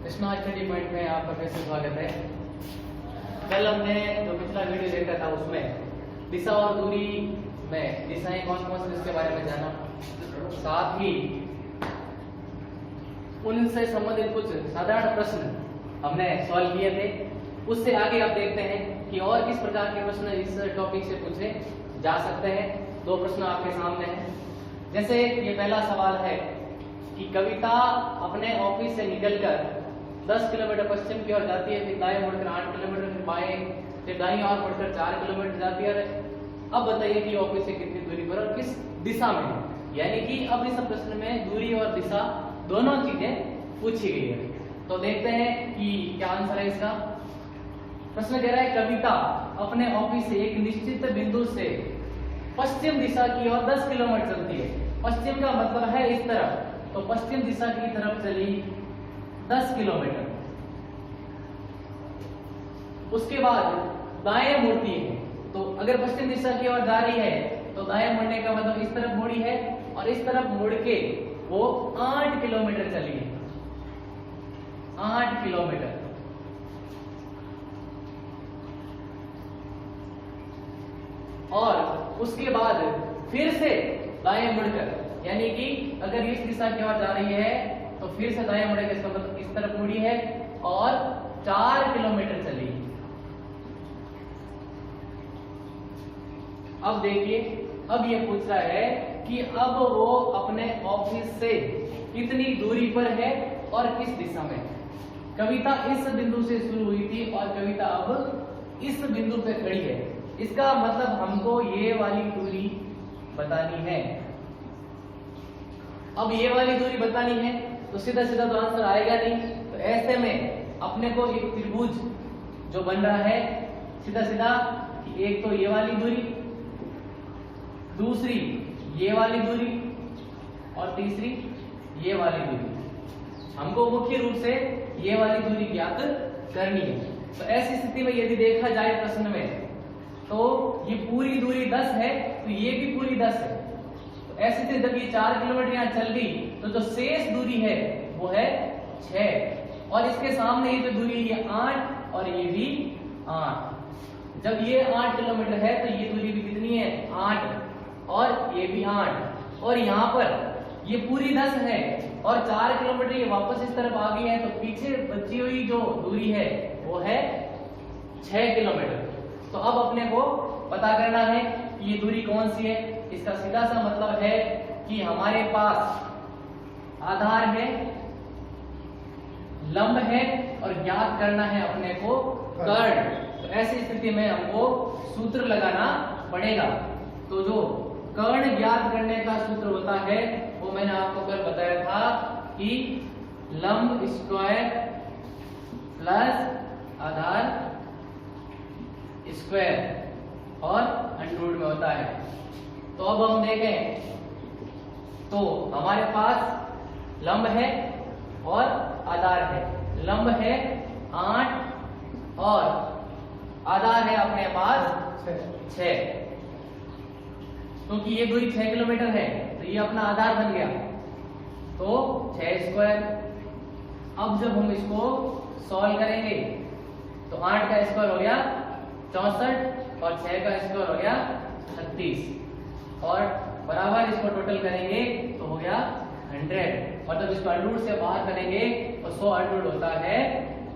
Krishna study point में आपका फिर से स्वागत है। कल हमने जो पिछला वीडियो देखा था उसमें दिशा और दूरी में दिशाएं कौन कौन सी इसके बारे में जाना, साथ ही उनसे संबंधित कुछ साधारण प्रश्न हमने सॉल्व किए थे। उससे आगे आप देखते हैं कि और किस प्रकार के प्रश्न इस टॉपिक से पूछे जा सकते हैं। दो प्रश्न आपके सामने हैं। जैसे ये पहला सवाल है कि कविता अपने ऑफिस से निकलकर 10 किलोमीटर पश्चिम की ओर जाती है, फिर दाएं मुड़कर 8 किलोमीटर, फिर बाएं, फिर दाईं ओर मुड़कर 4 किलोमीटर जाती है। अब बताइए कि ऑफिस से कितनी दूरी पर और किस दिशा में है। यानी कि अब इस प्रश्न में दूरी और दिशा दोनों चीजें पूछी गई है। तो देखते हैं कि क्या आंसर है इसका। प्रश्न कह रहा है कविता अपने ऑफिस से एक निश्चित बिंदु से पश्चिम दिशा की ओर 10 किलोमीटर चलती है। पश्चिम का मतलब है इस तरफ, तो पश्चिम दिशा की तरफ चली 10 किलोमीटर। उसके बाद दाएं मुड़ती है, तो अगर पश्चिम दिशा की ओर जा रही है तो दाएं मुड़ने का मतलब इस तरफ मुड़ी है और इस तरफ मुड़ के वो 8 किलोमीटर चली है। 8 किलोमीटर। और उसके बाद फिर से दाएं मुड़कर, यानी कि अगर इस दिशा की ओर जा रही है तो फिर से दाएं मुड़ेगा, इसका मतलब इस तरफ मुड़ी है और 4 किलोमीटर चली। अब देखिए, अब ये पूछ रहा है कि अब वो अपने ऑफिस से कितनी दूरी पर है और किस दिशा में। कविता इस बिंदु से शुरू हुई थी और कविता अब इस बिंदु पे खड़ी है। इसका मतलब हमको ये वाली दूरी बतानी है। अब ये वाली दूरी बतानी है तो सीधा सीधा तो आंसर आएगा नहीं। तो ऐसे में अपने को एक त्रिभुज जो बन रहा है सीधा सीधा, एक तो ये वाली दूरी, दूसरी ये वाली दूरी और तीसरी ये वाली दूरी। हमको मुख्य रूप से ये वाली दूरी ज्ञात करनी है। तो ऐसी स्थिति में यदि देखा जाए प्रश्न में तो ये पूरी दूरी 10 है, तो ये भी पूरी 10 है। तो ऐसे थे जब ये 4 किलोमीटर यहाँ चल गई तो जो शेष दूरी है वो है 6, और इसके सामने ये जो दूरी है ये 8 और ये भी 8। जब ये 8 किलोमीटर है तो ये दूरी भी कितनी है 8 और ये भी 8, और यहाँ पर ये पूरी 10 है और 4 किलोमीटर ये वापस इस तरफ आ गई है, तो पीछे बची हुई जो दूरी है वो है 6 किलोमीटर। तो अब अपने को पता करना है कि ये दूरी कौन सी है। इसका सीधा सा मतलब है कि हमारे पास आधार है, लंब है और ज्ञात करना है अपने को कर्ण। तो ऐसी स्थिति में हमको सूत्र लगाना पड़ेगा। तो जो कर्ण ज्ञात करने का सूत्र होता है वो मैंने आपको कल बताया था कि लंब स्क्वायर प्लस आधार स्क्वायर और अंडररूट में होता है। तो अब हम देखें तो हमारे पास लंब है और आधार है। लंब है 8 और आधार है अपने पास 6, क्योंकि ये दूरी 6 किलोमीटर है तो ये अपना आधार बन गया, तो 6 स्क्वायर। अब जब हम इसको सॉल्व करेंगे तो 8 का स्क्वायर हो गया 64 और 6 का स्क्वायर हो गया 36, और बराबर इसको टोटल करेंगे तो हो गया 100, और जब इसको अंडररूट से बाहर करेंगे तो 100 अंडररूट होता है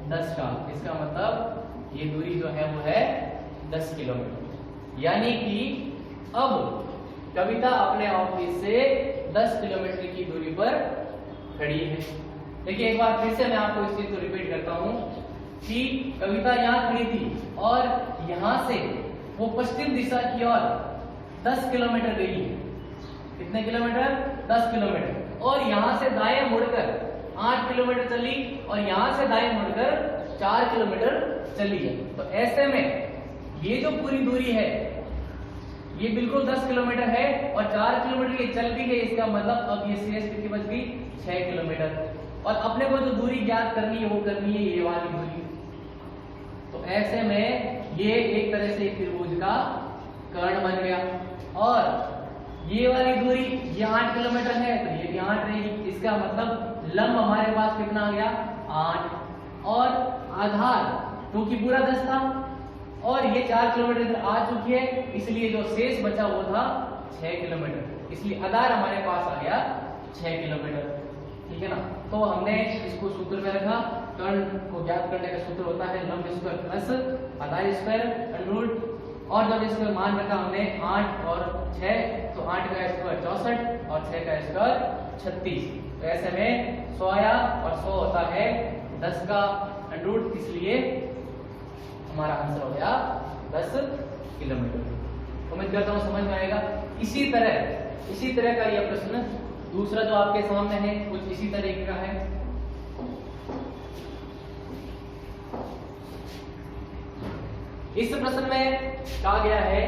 10 का। इसका मतलब ये दूरी जो है वो है 10 किलोमीटर। यानी कि अब कविता अपने ऑफिस से 10 किलोमीटर की दूरी पर खड़ी है। देखिए एक बार फिर से मैं आपको इस चीज को रिपीट करता हूं कि कविता यहाँ खड़ी थी और यहाँ से वो पश्चिम दिशा की ओर 10 किलोमीटर गई है। कितने किलोमीटर? 10 किलोमीटर। और यहाँ से दाएं मुड़कर 8 किलोमीटर चली और यहाँ से दाएं मुड़कर 4 किलोमीटर चली है। तो ऐसे में ये जो पूरी दूरी है ये बिल्कुल 10 किलोमीटर है और 4 किलोमीटर ये चल भी गई। इसका मतलब अब ये शेष कितनी बच गई 6 किलोमीटर, और अपने को जो दूरी ज्ञात करनी है वो करनी है ये वाली दूरी। तो ऐसे में ये एक तरह से त्रिभुज का कर्ण बन गया, और ये वाली दूरी ये 8 किलोमीटर है तो ये भी 8 रहेगी। इसका मतलब लंब हमारे पास कितना आ गया 8 और आधार क्योंकि पूरा 10 था और ये 4 किलोमीटर इधर आ चुकी है, इसलिए जो शेष बचा वो था 6 किलोमीटर, इसलिए आधार हमारे पास आ गया 6 किलोमीटर। ठीक है ना। तो हमने इसको सूत्र में रखा, कर्ण को ज्ञात करने का सूत्र होता है लंब स्क्वायर प्लस आधार स्क्वायर अंडर रूट, और जब इसका मान रखा हमने 8 और 6, तो 8 का स्क्वायर 64 और 6 का स्क्वायर 36, तो ऐसे में 100 आया और 100 होता है 10 का अंडर रूट, इसलिए हमारा आंसर हो गया 10 किलोमीटर। उम्मीद करता हूँ समझ में आएगा। इसी तरह का यह प्रश्न दूसरा जो आपके सामने है कुछ इसी तरीके का है। इस प्रश्न में कहा गया है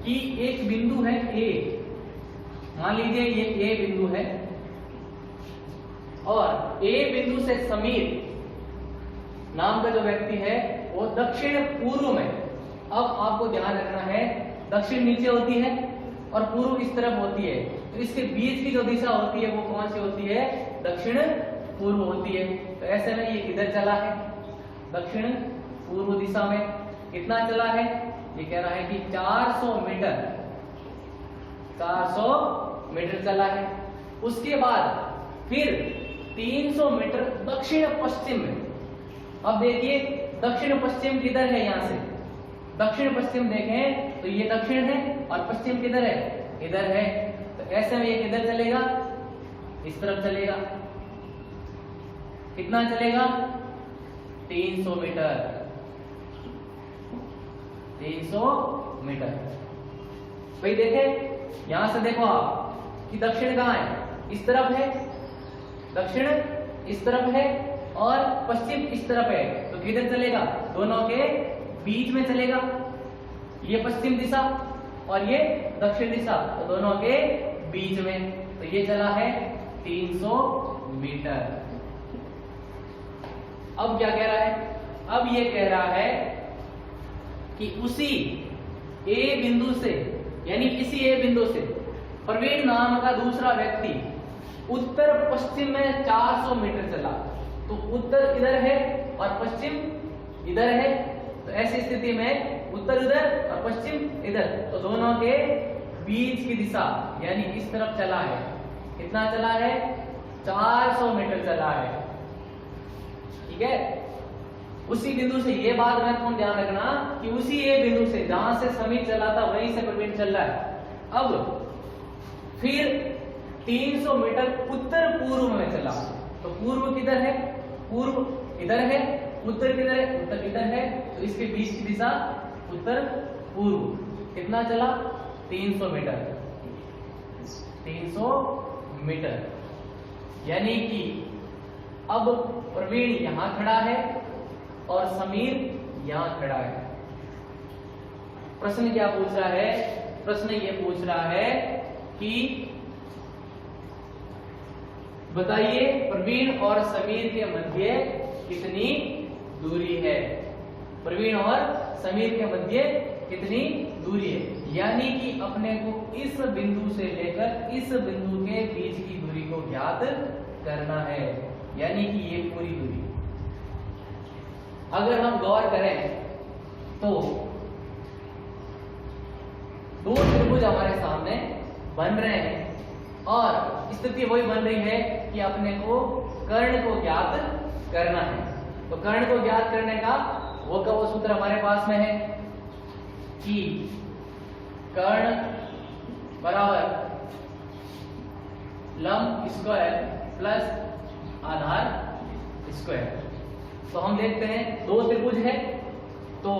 कि एक बिंदु है ए, मान लीजिए ये ए बिंदु है और ए बिंदु से समीर नाम का जो व्यक्ति है वो दक्षिण पूर्व में, अब आपको ध्यान रखना है दक्षिण नीचे होती है और पूर्व इस तरफ होती है, तो इसके बीच की जो दिशा होती है वो कौन सी होती है? दक्षिण पूर्व होती है। तो ऐसे में ये किधर चला है? दक्षिण पूर्व दिशा में। कितना चला है? ये कह रहा है कि 400 मीटर चला है। उसके बाद फिर 300 मीटर दक्षिण पश्चिम में। अब देखिए दक्षिण पश्चिम किधर है? यहां से दक्षिण पश्चिम देखें तो ये दक्षिण है और पश्चिम किधर है? इधर है। तो ऐसे में ये किधर चलेगा? इस तरफ चलेगा। कितना चलेगा? 300 मीटर। 300 मीटर। भाई देखें यहां से देखो आप कि दक्षिण कहां है? इस तरफ है। दक्षिण इस तरफ है और पश्चिम इस तरफ है, तो किधर चलेगा? दोनों के बीच में चलेगा। ये पश्चिम दिशा और ये दक्षिण दिशा, तो दोनों के बीच में। तो ये चला है 300 मीटर। अब क्या कह रहा है? अब ये कह रहा है कि उसी ए बिंदु से, यानी इसी ए बिंदु से प्रवीण नाम का दूसरा व्यक्ति उत्तर पश्चिम में 400 मीटर चला। तो उत्तर इधर है और पश्चिम इधर है, तो ऐसी स्थिति में उत्तर इधर और पश्चिम इधर, तो दोनों के बीच की दिशा यानी इस तरफ चला है। कितना चला है? 400 मीटर चला है। ठीक है। उसी बिंदु से, ये बात महत्वपूर्ण ध्यान रखना कि उसी ए बिंदु से जहां से समीर चला था वहीं से प्रवीण चल रहा है। अब फिर 300 मीटर उत्तर पूर्व में चला। तो पूर्व किधर है? पूर्व इधर है। उत्तर किधर है? उत्तर इधर है। तो इसके बीच की दिशा उत्तर पूर्व। कितना चला? 300 मीटर। 300 मीटर, यानी कि अब प्रवीण यहां खड़ा है और समीर यहां खड़ा है। प्रश्न क्या पूछ रहा है? प्रश्न ये पूछ रहा है कि बताइए प्रवीण और समीर के मध्य कितनी दूरी है? प्रवीण और समीर के मध्य कितनी दूरी है? यानी कि अपने को इस बिंदु से लेकर इस बिंदु के बीच की दूरी को ज्ञात करना है, यानी कि ये पूरी दूरी। अगर हम गौर करें तो दो त्रिभुज हमारे सामने बन रहे हैं और स्थिति वही बन रही है कि अपने को कर्ण को ज्ञात करना है। तो कर्ण को ज्ञात करने का वो सूत्र हमारे पास में है कि कर्ण बराबर लंब स्क्वायर प्लस आधार स्क्वायर। तो हम देखते हैं दो त्रिभुज है, तो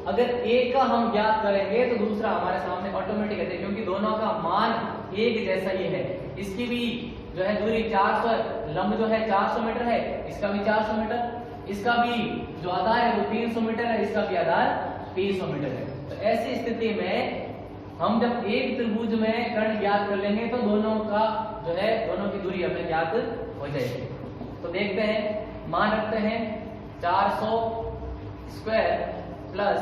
अगर एक का हम ज्ञात करेंगे तो दूसरा हमारे सामने ऑटोमेटिक है, क्योंकि दोनों का मान एक जैसा ही है। इसकी भी जो है दूरी 400, लंब जो है 400 मीटर है, इसका भी 400 मीटर, इसका भी जो आधार है वो 300 मीटर है, इसका भी आधार 300 मीटर है। तो ऐसी स्थिति में हम जब एक त्रिभुज में कर्ण ज्ञात कर लेंगे तो दोनों का जो है दोनों की दूरी हमें ज्ञात हो जाएगी। तो देखते हैं, मान रखते हैं 400 स्क्वायर प्लस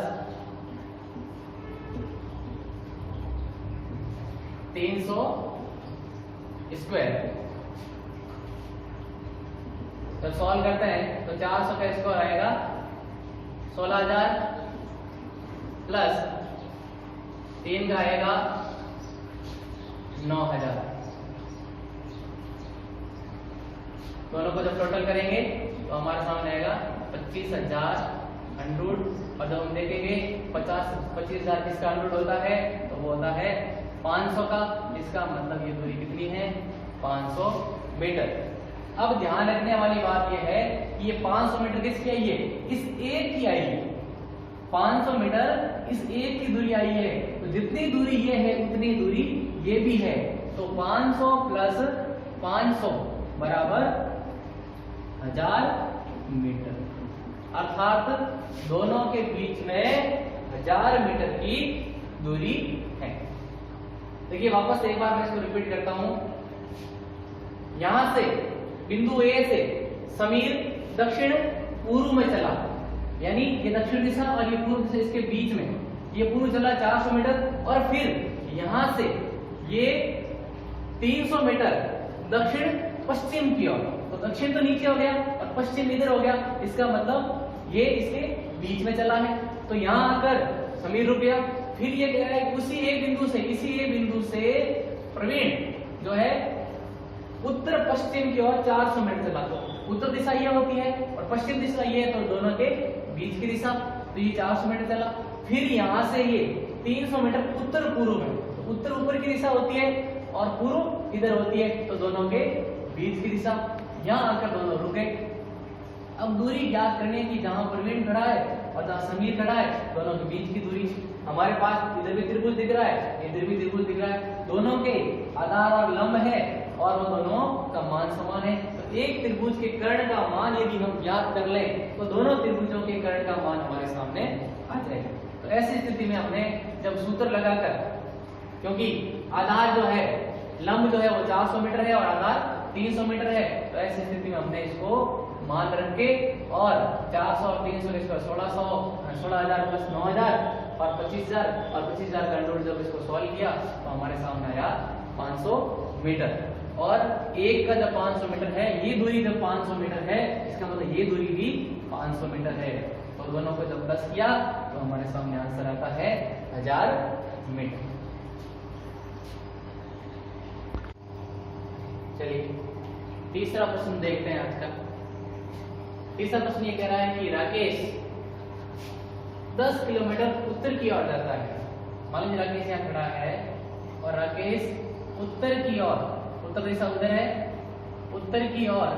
300 स्क्वायर जब सॉल्व करते हैं तो 400 का स्क्वायर आएगा 16,000 प्लस 3 का आएगा 9,000। दोनों को जब टोटल करेंगे तो हमारे सामने आएगा 25,000 100। और जब हम देखेंगे 25,000 किसका 100 होता है तो वो होता है 500 का। इसका मतलब ये दूरी कितनी है 500 मीटर। अब ध्यान रखने वाली बात ये है कि ये 500 मीटर किसकी आई है, इस एक की आई है। 500 मीटर इस एक की दूरी आई है, तो जितनी दूरी ये है उतनी दूरी ये भी है। तो 500 प्लस 500 बराबर 1000 मीटर, अर्थात दोनों के बीच में 1000 मीटर की दूरी है। देखिए वापस एक बार मैं इसको रिपीट करता हूं। यहां से बिंदु ए से समीर दक्षिण पूर्व में चला, यानी ये दक्षिण दिशा और ये पूर्व दिशा, इसके बीच में ये पूर्व चला 400 मीटर, और फिर यहां से ये 300 मीटर दक्षिण पश्चिम की ओर। तो दक्षिण तो नीचे हो गया और पश्चिम इधर हो गया, इसका मतलब ये इसके बीच में चला है। तो यहां आकर समीर रुक गया। फिर ये क्या है, उसी एक बिंदु से, इसी एक बिंदु से प्रवीण जो है उत्तर पश्चिम की ओर 400 मीटर चला। तो उत्तर दिशा ये होती है और पश्चिम दिशा ये है, तो दोनों के बीच की दिशा। तो ये 400 मीटर चला। फिर यहां से ये 300 मीटर उत्तर पूर्व में, तो उत्तर ऊपर की दिशा होती है और पूर्व इधर होती है, तो दोनों के बीच की दिशा। यहां आकर दोनों रुके। अब दूरी ज्ञात करने की, जहां प्रवीण खड़ा है और जहां समीर खड़ा है, दोनों के बीच की दूरी। हमारे पास इधर भी त्रिभुज दिख रहा है, इधर भी त्रिभुज दिख रहा है, दोनों के आधार और लंब है और वो दोनों का मान समान है। तो एक त्रिभुज के कर्ण का मान यदि हम ज्ञात कर लें तो दोनों त्रिभुजों के कर्ण का मान हमारे सामने आ जाएगा। तो ऐसी स्थिति में हमने जब सूत्र लगाकर, क्योंकि आधार जो है, लंब जो है वो 400 मीटर है और आधार 300 मीटर है, तो ऐसी स्थिति में हमने इसको मान रख के और 400 और 300 इसको 16,000 प्लस 9,000 और 25,000 और 25,000 का अंडर जब इसको सॉल्व किया तो हमारे सामने आया 500 मीटर। और एक का जब 500 मीटर है, ये दूरी जब 500 मीटर है, इसका मतलब ये दूरी भी 500 मीटर है। तो दोनों को जब प्लस किया तो हमारे सामने आंसर आता है 1000 मीटर। चलिए तीसरा प्रश्न देखते हैं आज का। तीसरा प्रश्न ये कह रहा है कि राकेश 10 किलोमीटर उत्तर की ओर जाता है। मान लीजिए राकेश यहाँ खड़ा है और राकेश उत्तर की ओर, उत्तर दिशा उधर है, उत्तर की ओर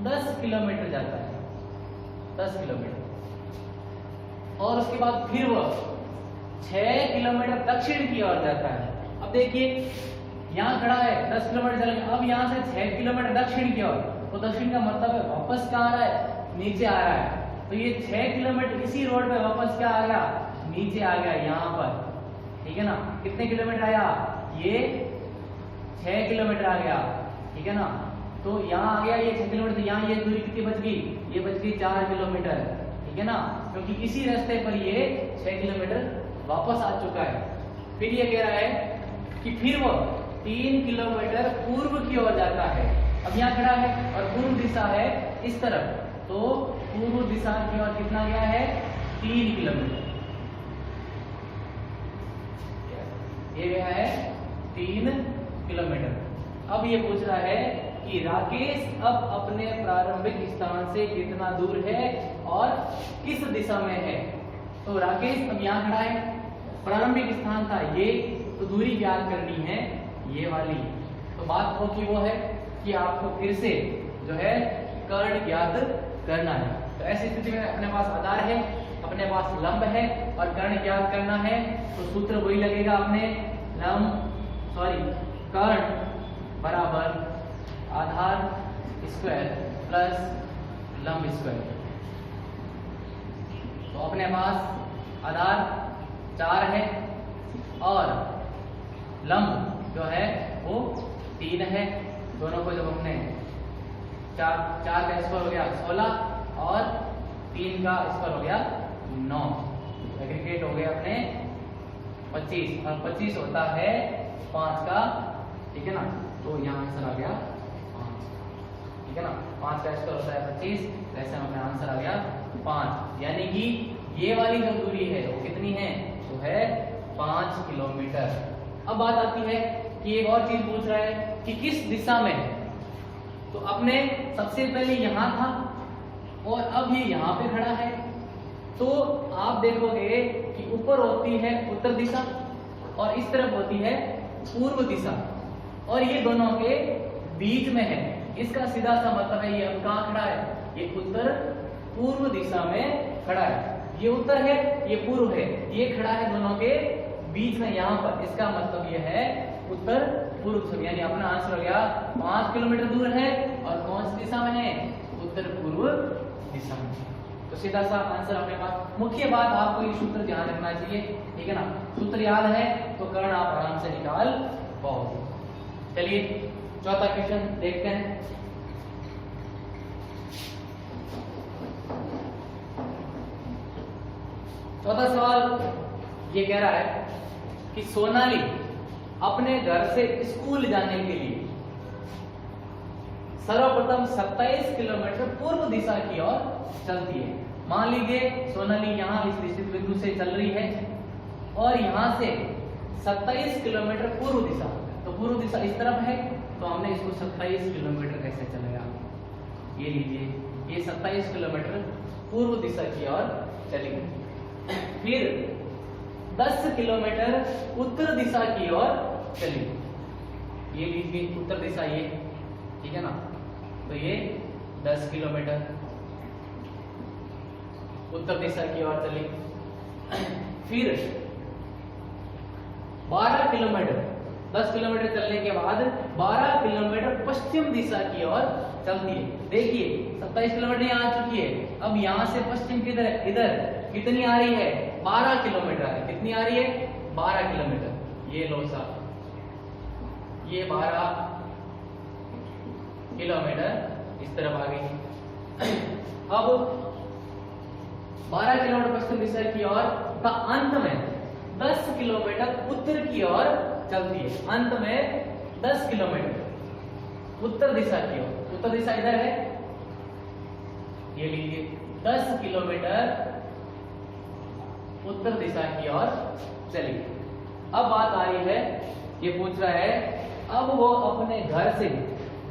10 किलोमीटर जाता है, 10 किलोमीटर। और उसके बाद फिर वह 6 किलोमीटर दक्षिण की ओर जाता है। अब देखिए यहाँ खड़ा है, 10 किलोमीटर चलेंगे, अब यहाँ से 6 किलोमीटर दक्षिण की ओर, तो दक्षिण का मतलब है वापस कहाँ आ रहा है, नीचे आ रहा है। तो ये 6 किलोमीटर इसी रोड पे वापस क्या आ गया, नीचे आ गया यहाँ पर, ठीक है ना। कितने किलोमीटर आया, ये 6 किलोमीटर आ गया, ठीक है ना। तो यहाँ आ गया ये 6 किलोमीटर, यहाँ ये दूरी कितनी बच गई, ये बच गई 4 किलोमीटर, ठीक है ना, क्योंकि इसी रास्ते पर ये 6 किलोमीटर वापस आ चुका है। फिर ये कह रहा है कि फिर वो 3 किलोमीटर पूर्व की ओर जाता है। अब यहाँ खड़ा है और पूर्व दिशा है इस तरफ, तो पूर्व दिशा की ओर कितना गया है, 3 किलोमीटर, ये गया है 3 किलोमीटर। अब ये पूछ रहा है कि राकेश अब अपने प्रारंभिक स्थान से कितना दूर है और किस दिशा में है। तो राकेश अब यहाँ खड़ा है, प्रारंभिक स्थान था ये, तो दूरी ज्ञात करनी है ये वाली। तो बात हो कि वो है कि आपको फिर से जो है कर्ण ज्ञात करना है। तो ऐसी स्थिति में अपने पास आधार है, अपने पास लंब है और कर्ण ज्ञात करना है, तो सूत्र वही लगेगा अपने, कर्ण बराबर आधार स्क्वायर प्लस लंब स्क्वायर। तो अपने पास आधार 4 है और लंब जो है वो 3 है। दोनों को जब हमने 4 का स्क्वायर हो गया 16 और 3 का स्क्वायर हो गया 9, एग्रीगेट हो गया अपने 25 और 25 होता है 5 का, ठीक है ना। तो यहाँ आंसर आ गया 5, ठीक है ना। 5 का स्क्वायर होता है 25, वैसे में अपना आंसर आ गया 5, यानी कि ये वाली जो दूरी है वो कितनी है, वो है 5 किलोमीटर। अब बात आती है कि एक और चीज पूछ रहा है कि किस दिशा में, तो अपने सबसे पहले यहां था और अब ये यहां पे खड़ा है, तो आप देखोगे कि ऊपर होती है उत्तर दिशा और इस तरफ होती है पूर्व दिशा, और ये दोनों के बीच में है। इसका सीधा सा मतलब है ये अब कहां खड़ा है, ये उत्तर पूर्व दिशा में खड़ा है। ये उत्तर है, ये पूर्व है, ये खड़ा है दोनों के बीच में यहां पर। इसका मतलब ये है उत्तर पूर्व दिशा, यानी अपना आंसर हो गया 5 किलोमीटर दूर है और कौन सी दिशा में है, उत्तर पूर्व दिशा में। तो सीधा सा आंसर अपने पास। मुख्य बात आपको ये सूत्र ध्यान रखना चाहिए, ठीक है ना। सूत्र याद है तो कर्ण आप आराम से निकाल पाओगे। चलिए चौथा क्वेश्चन देखते हैं। चौथा सवाल ये कह रहा है कि सोनाली अपने घर से स्कूल जाने के लिए सर्वप्रथम 27 किलोमीटर पूर्व दिशा की ओर चलती है। मान लीजिए सोनाली यहाँ इस निश्चित बिंदु से चल रही है और यहाँ से 27 किलोमीटर पूर्व दिशा, तो पूर्व दिशा इस तरफ है, तो हमने इसको 27 किलोमीटर कैसे चलेगा, ये लीजिए, ये 27 किलोमीटर पूर्व दिशा की ओर चलेगी। फिर 10 किलोमीटर उत्तर दिशा की ओर चलेगी, ये लीजिए उत्तर दिशा ये, ठीक है ना। तो ये 10 किलोमीटर उत्तर दिशा की ओर चलेगी। फिर 12 किलोमीटर, 10 किलोमीटर चलने के बाद 12 किलोमीटर पश्चिम दिशा की ओर चलती है। देखिए 27 किलोमीटर यहाँ आ चुकी है, अब यहाँ से पश्चिम किधर है, इधर कितनी आ रही है, 12 किलोमीटर आ रही है। कितनी आ रही है, 12 किलोमीटर। ये लो साहब, ये 12 किलोमीटर इस तरफ आ गई। अब 12 किलोमीटर पश्चिम दिशा की ओर का अंत में 10 किलोमीटर उत्तर की ओर चलती है। अंत में 10 किलोमीटर उत्तर दिशा की ओर, उत्तर दिशा इधर है, ये लीजिए 10 किलोमीटर उत्तर दिशा की ओर चली। अब बात आ रही है, ये पूछ रहा है अब वो अपने घर से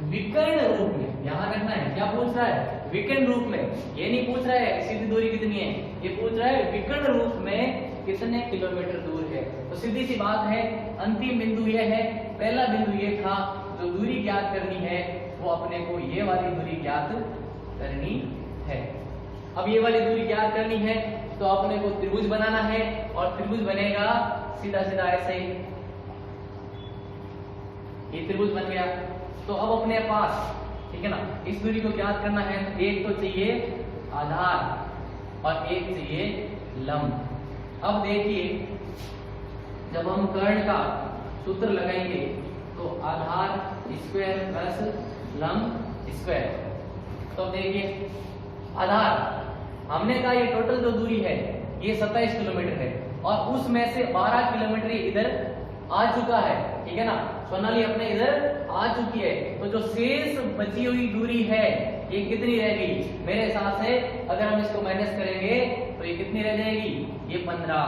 विकर्ण रूप में, यहां रखना है, क्या पूछ रहा है, विकर्ण रूप में। ये नहीं पूछ रहा है सीधी दूरी कितनी है, ये पूछ रहा है विकर्ण रूप में कितने किलोमीटर दूर है। तो सीधी सी बात है, अंतिम बिंदु ये है, पहला बिंदु ये था, जो दूरी ज्ञात करनी है वो अपने को ये वाली दूरी ज्ञात करनी है। अब ये वाली दूरी ज्ञात करनी है तो अपने को त्रिभुज बनाना है, और त्रिभुज बनेगा सीधा सीधा ऐसे ही, ये त्रिभुज बन गया। तो अब अपने पास, ठीक है ना, इस दूरी को ज्ञात करना है, एक तो चाहिए आधार और एक चाहिए लंब। अब देखिए जब हम कर्ण का सूत्र लगाएंगे तो आधार स्क्वायर प्लस लंब स्क्वायर। तो देखिए आधार हमने कहा ये टोटल जो दूरी है ये 27 किलोमीटर है, और उसमें से 12 किलोमीटर इधर आ चुका है, ठीक है ना। सोनाली अपने इधर आ चुकी है, तो जो शेष बची हुई दूरी है ये कितनी रह गई, मेरे हिसाब से अगर हम इसको माइनस करेंगे तो ये कितनी रह जाएगी, ये 15।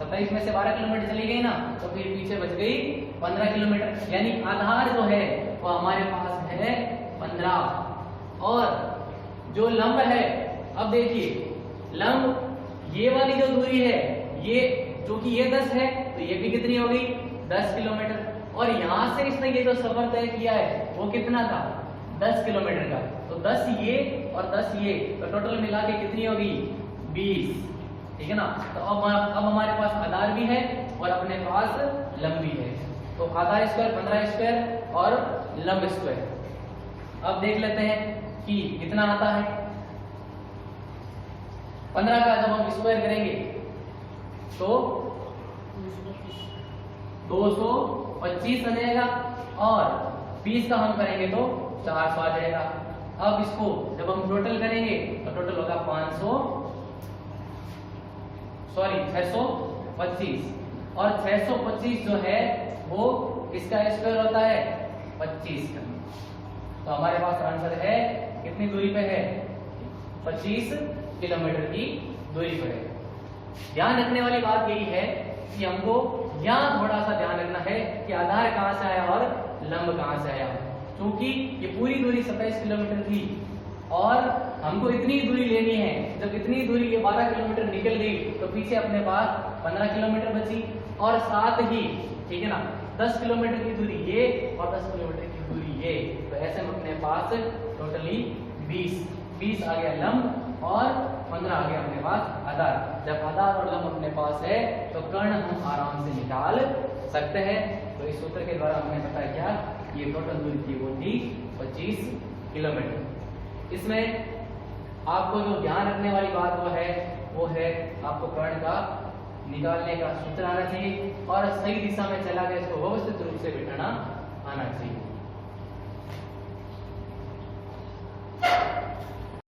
27 में से 12 किलोमीटर चली गई ना, तो फिर पीछे बच गई 15 किलोमीटर, यानी आधार जो है वो हमारे पास है 15। और जो लंब है, अब देखिए लंब ये वाली जो दूरी है, ये चूंकि ये 10 है तो ये भी कितनी हो गई, 10 किलोमीटर। और यहां से इसने ये जो सफर तय किया है वो कितना था, 10 किलोमीटर का। तो 10 ये और 10 ये, तो टोटल मिला के कितनी होगी, 20, ठीक है ना। तो अब हमारे पास आधार भी है और अपने पास लंब भी है। तो आधार स्क्वायर 15 स्क्वायर और लंब स्क्वायर। अब देख लेते हैं कि कितना आता है। 15 का जब हम स्क्वायर करेंगे तो 225 आ जाएगा, और 20 का हम करेंगे तो 400 आ जाएगा। अब इसको जब हम टोटल करेंगे तो टोटल होगा 625, और 625 जो है वो इसका स्क्वायर होता है 25 का। तो हमारे पास आंसर है कितनी दूरी पे है, 25 किलोमीटर की दूरी पर है। ध्यान रखने वाली बात यही है कि हमको यहाँ थोड़ा सा ध्यान रखना है कि आधार कहाँ से आया और लंब कहाँ से आया, क्योंकि ये पूरी दूरी 27 किलोमीटर थी और हमको इतनी दूरी लेनी है। जब इतनी दूरी ये 12 किलोमीटर निकल गई तो पीछे अपने पास 15 किलोमीटर बची और साथ ही, ठीक है ना, 10 किलोमीटर की दूरी ये और 10 किलोमीटर की दूरी ये, तो ऐसे में अपने पास टोटली 20 आ गया लंब और 15 आ गया अपने पास आधार। जब आधार और लंब अपने पास है तो कर्ण हम आराम से निकाल सकते हैं। तो इस सूत्र के द्वारा हमने बताया क्या, ये टोटल दूरी थी वो थी 25 किलोमीटर। इसमें आपको जो ध्यान रखने वाली बात वो है आपको कर्ण का निकालने का सूत्र आना चाहिए और सही दिशा में चला गया इसको व्यवस्थित रूप से बिठाना आना चाहिए।